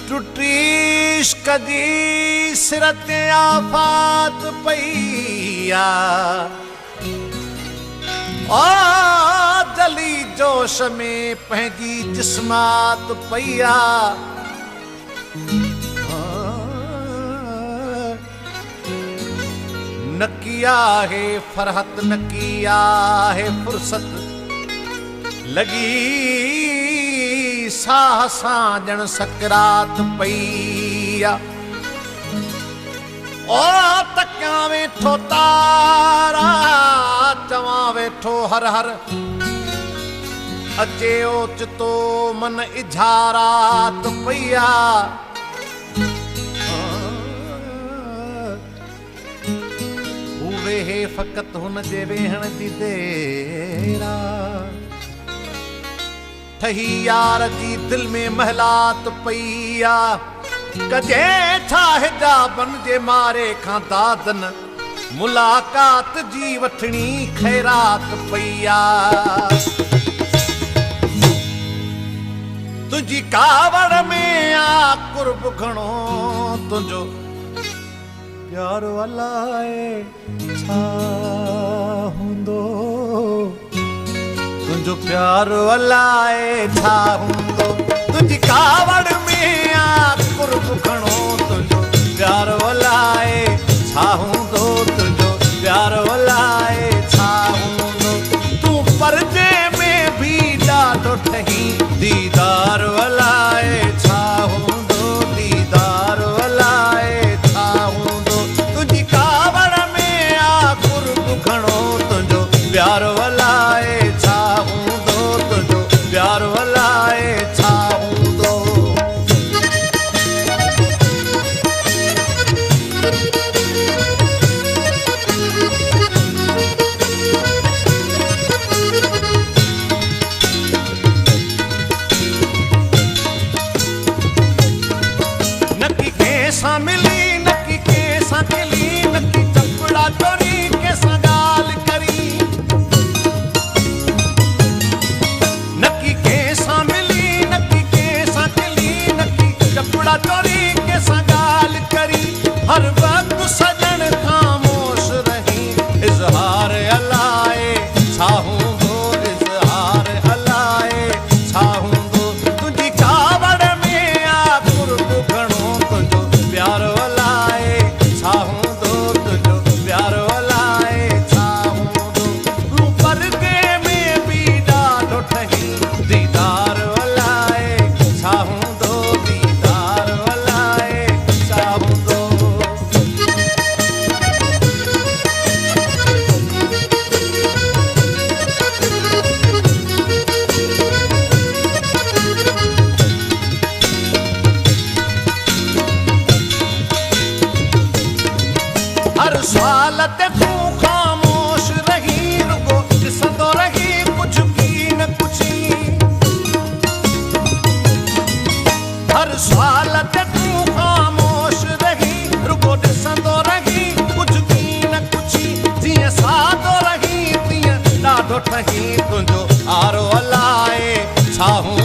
टुटीश कदी सिरत आफात पईया ओ दली जोश में पंहिंजी जिस्मात पईया न किया है फरहत न किया है फुर्सत लगी साह सां ॼण सकरात पईया ओ तकिया वेठो तारा चवां वेठो हर हर अचे ओचितो मन इजारात पईया वेहे फ़क़त हुन जे वेहण जी देरा ठही यार जी दिल में महलात पईया कजे छा हिजाबन जे मारे खां दादन मुलाकात जी वठणी खैरात पईया तुझी कावड़ में आ कुर्ब घणो तुझो प्यार अलाए छा हूंदो तुझो प्यार अलाए छा हूंदो तुझी कावड़ में आ कुर्ब खणो तुझो प्यार अलाए छा हूंदो तुझो प्यार अलाए छा हूंदो तू पर्दे में भी ॾाढो ठही दीदार अलाए छा हूंदो दीदार अलाए छा हूंदो तुझी कावड़ में आ कुर्ब खणो तुझो प्यार अलाए छा हूंदो तुझो प्यार अलाए छा हूंदो नकी कंहिंसां मिली नकी कंहिंसां खिली नकी चपड़ा चोरी कंहिंसां ॻाल्हि करी नकी कंहिंसां मिली नकी कंहिंसां खिली नकी चपड़ा चोरी कंहिंसां ॻाल्हि करी हर वक़्तु सजण ख़ामोश रही इज़हार अलाए छा हूंदो इज़हार अलाए छा हूंदो तुंहिंजी कावड़ में आ कुर्ब घणो तुंहिंजो प्यार अलाए छा हूंदो तुंहिंजो प्यार अलाए छा हूंदो तूं परदे में बि ॾाढो ठही दीदार अलाए छा हूंदो दीदार अलाए छा हूंदो हर सवाल ते तूं ख़ामोश रही रुगो ॾिसंदो रही कुझु की न कुझी हर सवाल ते तूं ख़ामोश रही रुगो ॾिसंदो रही कुझु की न कुझी जीअं सादो रही तीअं ॾाढो ठही तुंहिंजो आरो अलाए छा हूंदो